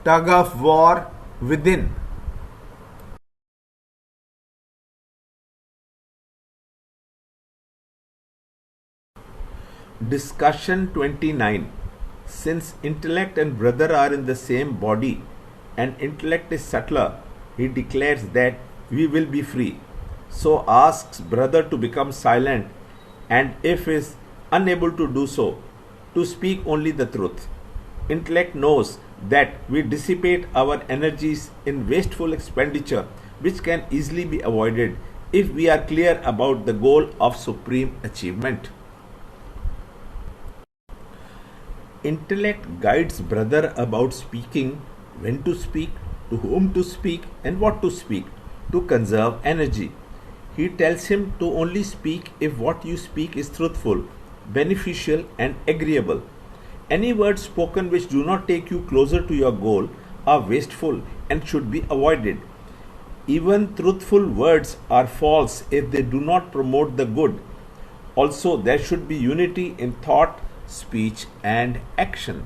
Tug of War Within. Discussion 29. Since intellect and brother are in the same body and intellect is subtler, he declares that we will be free. So asks brother to become silent, and if is unable to do so, to speak only the truth. Intellect knows that we dissipate our energies in wasteful expenditure, which can easily be avoided if we are clear about the goal of supreme achievement. Intellect guides brother about speaking, when to speak, to whom to speak, and what to speak, to conserve energy. He tells him to only speak if what you speak is truthful, beneficial, and agreeable. Any words spoken which do not take you closer to your goal are wasteful and should be avoided. Even truthful words are false if they do not promote the good. Also, there should be unity in thought, speech, and action.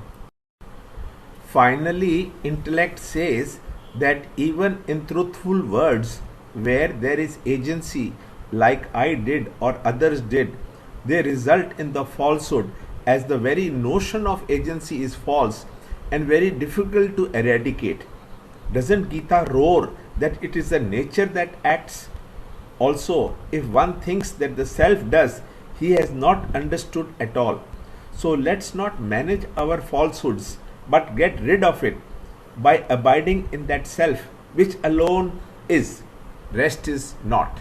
Finally, intellect says that even in truthful words, where there is agency, like I did or others did, they result in the falsehood, as the very notion of agency is false and very difficult to eradicate. Doesn't Gita roar that it is the nature that acts? Also, if one thinks that the self does, he has not understood at all. So let's not manage our falsehoods, but get rid of it by abiding in that self, which alone is. Rest is not.